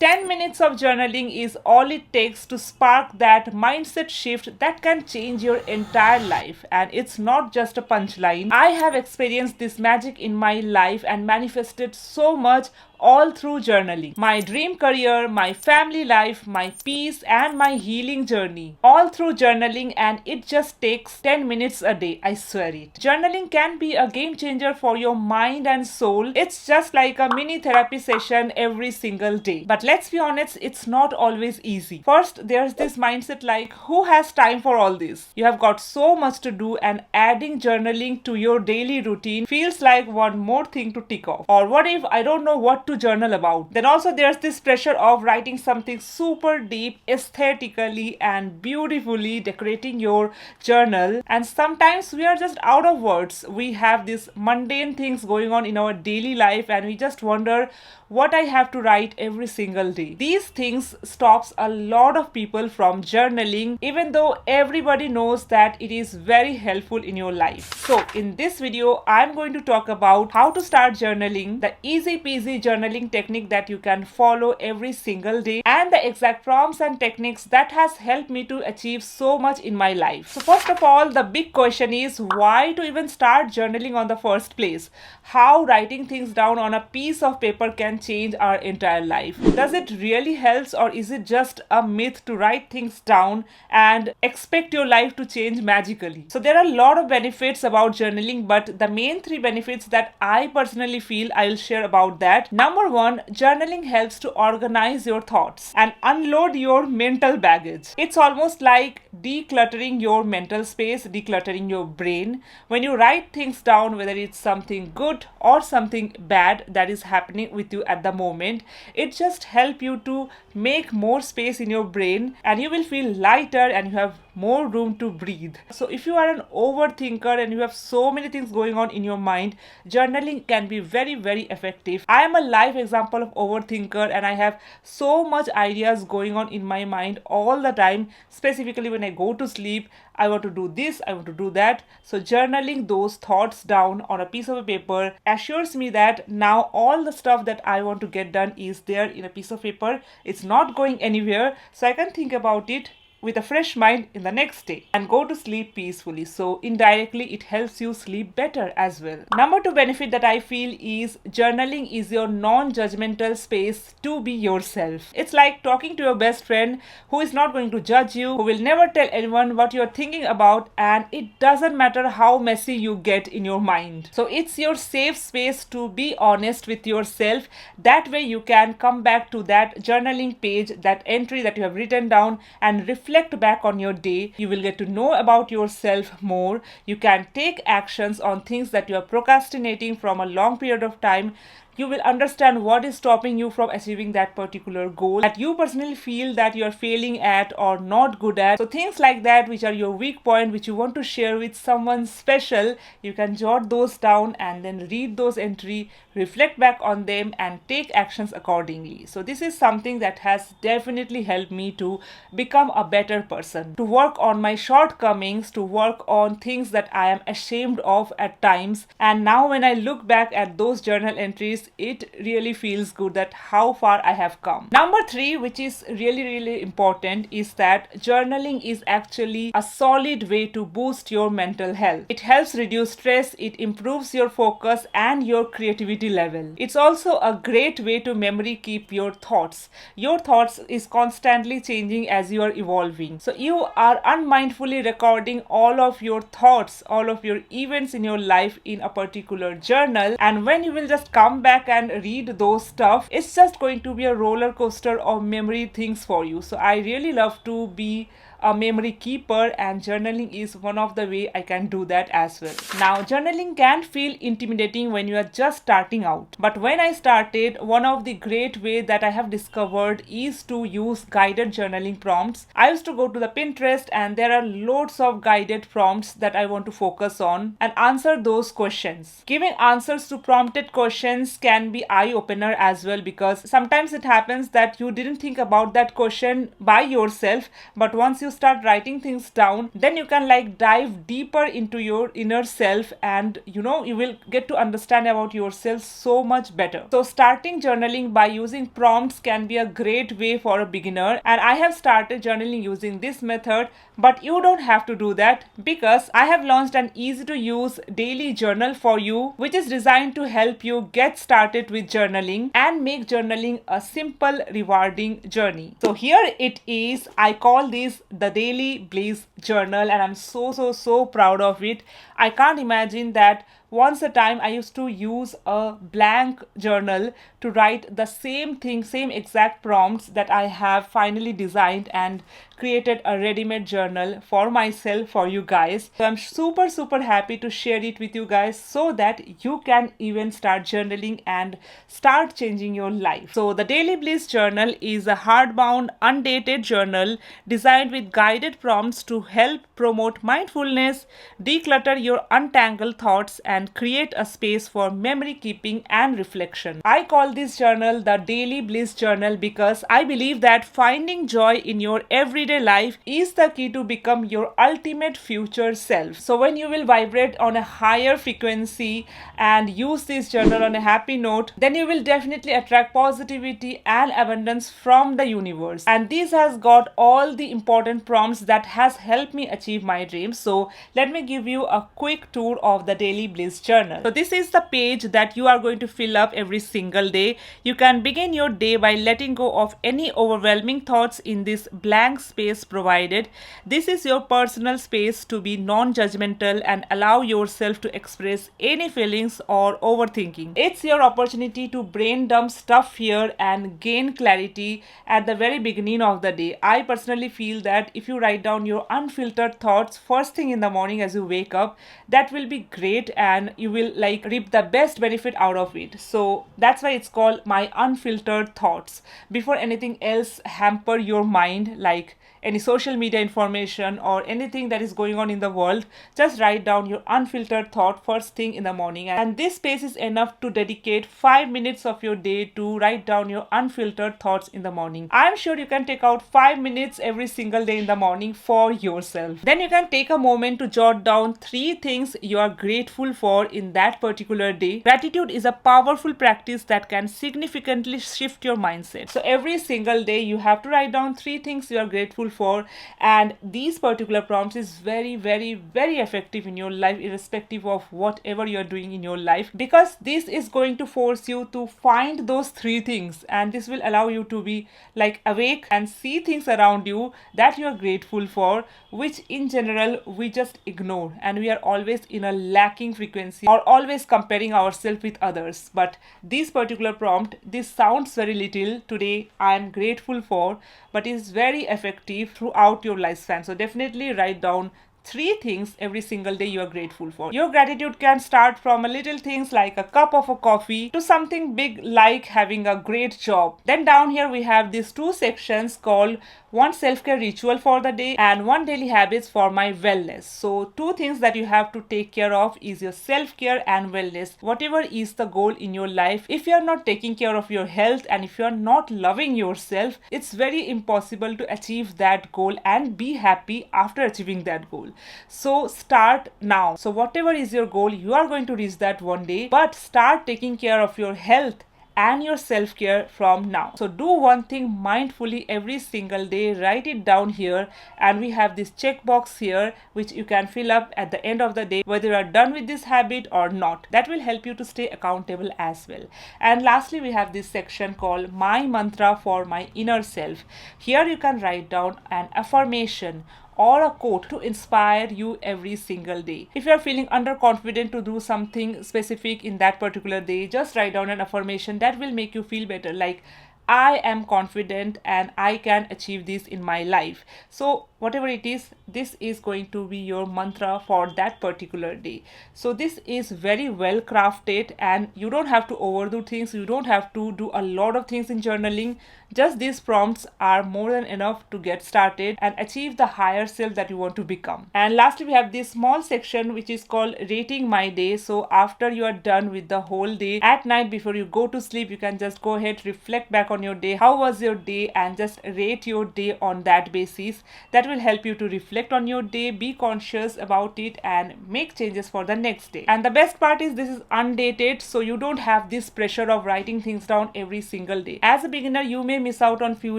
10 minutes of journaling is all it takes to spark that mindset shift that can change your entire life. And it's not just a punchline. I have experienced this magic in my life and manifested so much all through journaling. My dream career, my family life, my peace, and my healing journey. All through journaling, and it just takes 10 minutes a day, I swear it. Journaling can be a game changer for your mind and soul. It's just like a mini therapy session every single day. But let's be honest, it's not always easy. First, there's this mindset like, who has time for all this? You have got so much to do, and adding journaling to your daily routine feels like one more thing to tick off. Or what if I don't know what to journal about? Then also there's this pressure of writing something super deep, aesthetically and beautifully decorating your journal. And sometimes we are just out of words. We have these mundane things going on in our daily life, and we just wonder what I have to write every single day. These things stops a lot of people from journaling, even though everybody knows that it is very helpful in your life. So in this video, I'm going to talk about how to start journaling, the easy peasy journaling technique that you can follow every single day, and the exact prompts and techniques that has helped me to achieve so much in my life. So first of all, the big question is why to even start journaling on the first place? How writing things down on a piece of paper can change our entire life. Does it really help, or is it just a myth to write things down and expect your life to change magically? So there are a lot of benefits about journaling, but the main three benefits that I personally feel I will share about that. Number one, journaling helps to organize your thoughts and unload your mental baggage. It's almost like decluttering your mental space, decluttering your brain. When you write things down, whether it's something good or something bad that is happening with you at the moment, it just helps you to make more space in your brain, and you will feel lighter and you have more room to breathe. So if you are an overthinker and you have so many things going on in your mind, journaling can be very, very effective. I am a live example of overthinker, and I have so much ideas going on in my mind all the time. Specifically when I go to sleep, I want to do this, I want to do that. So journaling those thoughts down on a piece of paper assures me that now all the stuff that I want to get done is there in a piece of paper. It's not going anywhere, so I can think about it with a fresh mind in the next day and go to sleep peacefully. So indirectly it helps you sleep better as well. Number two benefit that I feel is journaling is your non-judgmental space to be yourself. It's like talking to your best friend who is not going to judge you, who will never tell anyone what you're thinking about, and it doesn't matter how messy you get in your mind. So it's your safe space to be honest with yourself. That way you can come back to that journaling page, that entry that you have written down, and reflect back on your day. You will get to know about yourself more. You can take actions on things that you are procrastinating from a long period of time. You will understand what is stopping you from achieving that particular goal that you personally feel that you are failing at or not good at. So things like that, which are your weak point, which you want to share with someone special, you can jot those down and then read those entry, reflect back on them, and take actions accordingly. So this is something that has definitely helped me to become a better person, to work on my shortcomings, to work on things that I am ashamed of at times. And now when I look back at those journal entries, it really feels good that how far I have come. Number three, which is really, really important, is that journaling is actually a solid way to boost your mental health. It helps reduce stress, it improves your focus and your creativity level. It's also a great way to memory keep your thoughts. Your thoughts is constantly changing as you are evolving. So you are unmindfully recording all of your thoughts, all of your events in your life in a particular journal, and when you will just come back and read those stuff, it's just going to be a roller coaster of memory things for you. So I really love to be a memory keeper, and journaling is one of the way I can do that as well. Now journaling can feel intimidating when you are just starting out, but when I started, one of the great way that I have discovered is to use guided journaling prompts. I used to go to the Pinterest, and there are loads of guided prompts that I want to focus on and answer those questions. Giving answers to prompted questions can be eye-opener as well, because sometimes it happens that you didn't think about that question by yourself, but once you you start writing things down, then you can like dive deeper into your inner self, and you will get to understand about yourself so much better. So starting journaling by using prompts can be a great way for a beginner, and I have started journaling using this method, but you don't have to do that because I have launched an easy to use daily journal for you, which is designed to help you get started with journaling and make journaling a simple, rewarding journey. So here it is. I call this the Daily Bliss Journal, and I'm so proud of it. I can't imagine that once a time I used to use a blank journal to write the same thing, same exact prompts that I have finally designed and created a ready-made journal for myself, for you guys. So I'm super happy to share it with you guys so that you can even start journaling and start changing your life. So the Daily Bliss Journal is a hardbound, undated journal designed with guided prompts to help promote mindfulness, declutter your untangled thoughts, and create a space for memory keeping and reflection. I call this journal the Daily Bliss Journal because I believe that finding joy in your everyday life is the key to become your ultimate future self. So when you will vibrate on a higher frequency and use this journal on a happy note, then you will definitely attract positivity and abundance from the universe. And this has got all the important prompts that has helped me achieve my dreams. So let me give you a quick tour of the Daily Bliss Journal. So this is the page that you are going to fill up every single day. You can begin your day by letting go of any overwhelming thoughts in this blank space provided. This is your personal space to be non-judgmental and allow yourself to express any feelings or overthinking. It's your opportunity to brain dump stuff here and gain clarity at the very beginning of the day. I personally feel that if you write down your unfiltered thoughts first thing in the morning as you wake up, that will be great and you will like reap the best benefit out of it. So that's why it's called my unfiltered thoughts. Before anything else hamper your mind, like any social media information or anything that is going on in the world, just write down your unfiltered thought first thing in the morning. And this space is enough to dedicate 5 minutes of your day to write down your unfiltered thoughts in the morning. I'm sure you can take out 5 minutes every single day in the morning for yourself. Then you can take a moment to jot down 3 things you are grateful for in that particular day. Gratitude is a powerful practice that can significantly shift your mindset. So every single day you have to write down 3 things you are grateful for, and these particular prompts is very effective in your life, irrespective of whatever you are doing in your life, because this is going to force you to find those 3 things, and this will allow you to be like awake and see things around you that you are grateful for, which in general we just ignore, and we are always in a lacking frequency or always comparing ourselves with others. But this particular prompt, this sounds very little today I am grateful for, but is very effective throughout your lifespan. So definitely write down 3 things every single day you are grateful for. Your gratitude can start from a little things like a cup of a coffee to something big like having a great job. Then down here we have these 2 sections called one self-care ritual for the day and one daily habits for my wellness. So 2 things that you have to take care of is your self-care and wellness. Whatever is the goal in your life, if you are not taking care of your health and if you are not loving yourself, it's very impossible to achieve that goal and be happy after achieving that goal. So start now. So whatever is your goal, you are going to reach that one day, but start taking care of your health and your self-care from now. So do one thing mindfully every single day, write it down here, and we have this checkbox here which you can fill up at the end of the day whether you are done with this habit or not. That will help you to stay accountable as well. And lastly we have this section called my mantra for my inner self. Here you can write down an affirmation or a quote to inspire you every single day. If you are feeling underconfident to do something specific in that particular day, just write down an affirmation that will make you feel better, like I am confident and I can achieve this in my life. So whatever it is, this is going to be your mantra for that particular day. So this is very well crafted and you don't have to overdo things. You don't have to do a lot of things in journaling. Just these prompts are more than enough to get started and achieve the higher self that you want to become. And lastly, we have this small section which is called rating my day. So after you are done with the whole day, at night before you go to sleep, you can just go ahead, reflect back on on your day, how was your day, and just rate your day on that basis. That will help you to reflect on your day, be conscious about it, and make changes for the next day. And the best part is this is undated, so you don't have this pressure of writing things down every single day. As a beginner, you may miss out on few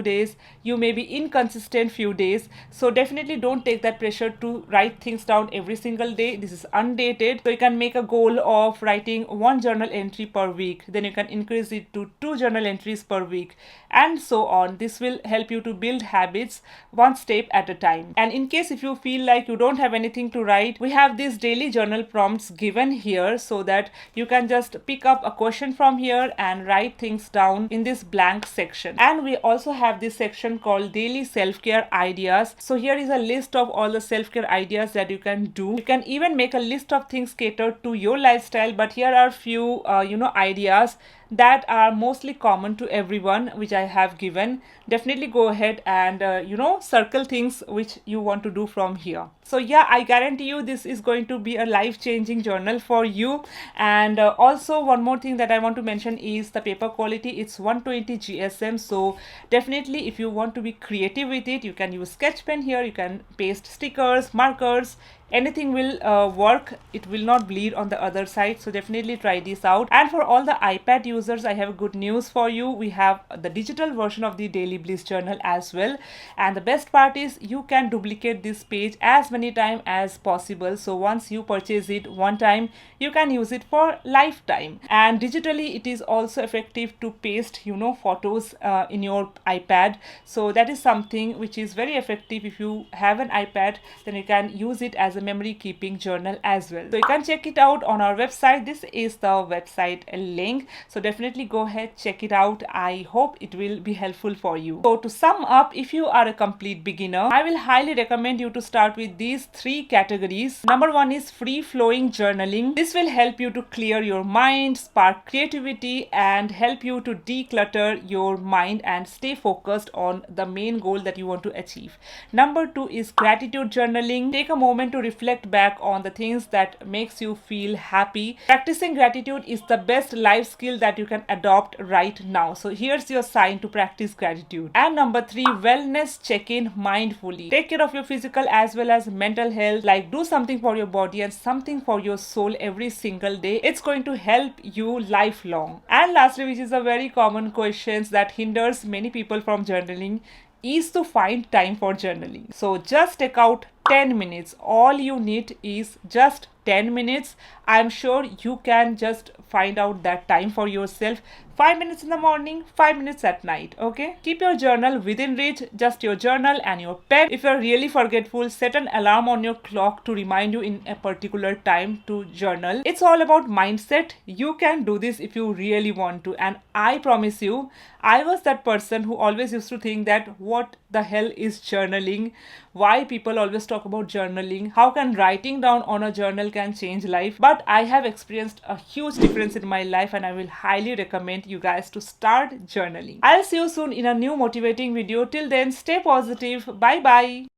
days, you may be inconsistent few days, so definitely don't take that pressure to write things down every single day. This is undated, so you can make a goal of writing one journal entry per week, then you can increase it to 2 journal entries per week, and so on. This will help you to build habits one step at a time. And in case if you feel like you don't have anything to write, we have these daily journal prompts given here, so that you can just pick up a question from here and write things down in this blank section. And we also have this section called daily self-care ideas. So here is a list of all the self-care ideas that you can do. You can even make a list of things catered to your lifestyle, but here are few ideas that are mostly common to everyone, which I have given. Definitely go ahead and circle things which you want to do from here. So yeah, I guarantee you this is going to be a life-changing journal for you. And also one more thing that I want to mention is the paper quality. It's 120 GSM, so definitely if you want to be creative with it, you can use sketch pen here, you can paste stickers, markers, anything will work. It will not bleed on the other side, so definitely try this out. And for all the iPad users, I have good news for you. We have the digital version of the Daily Bliss journal as well, and the best part is you can duplicate this page as many times as possible. So once you purchase it one time, you can use it for lifetime. And digitally it is also effective to paste photos in your iPad, so that is something which is very effective. If you have an iPad, then you can use it as a memory keeping journal as well. So you can check it out on our website. This is the website link, so definitely go ahead, check it out. I hope it will be helpful for you. So to sum up, if you are a complete beginner, I will highly recommend you to start with these 3 categories. Number 1 is free flowing journaling. This will help you to clear your mind, spark creativity, and help you to declutter your mind and stay focused on the main goal that you want to achieve. Number 2 is gratitude journaling. Take a moment to reflect back on the things that makes you feel happy. Practicing gratitude is the best life skill that you can adopt right now, so here's your sign to practice gratitude. And number 3, wellness check-in mindfully. Take care of your physical as well as mental health, like do something for your body and something for your soul every single day. It's going to help you lifelong. And lastly, which is a very common question that hinders many people from journaling, is to find time for journaling. So just take out 10 minutes. All you need is just 10 minutes. I'm sure you can just find out that time for yourself. 5 minutes in the morning, 5 minutes at night. Okay, keep your journal within reach, just your journal and your pen. If you're really forgetful, set an alarm on your clock to remind you in a particular time to journal. It's all about mindset. You can do this if you really want to, and I promise you, I was that person who always used to think that what the hell is journaling? Why people always talk about journaling? How can writing down on a journal can change life? But I have experienced a huge difference in my life, and I will highly recommend you guys to start journaling. I'll see you soon in a new motivating video. Till then, stay positive. Bye bye.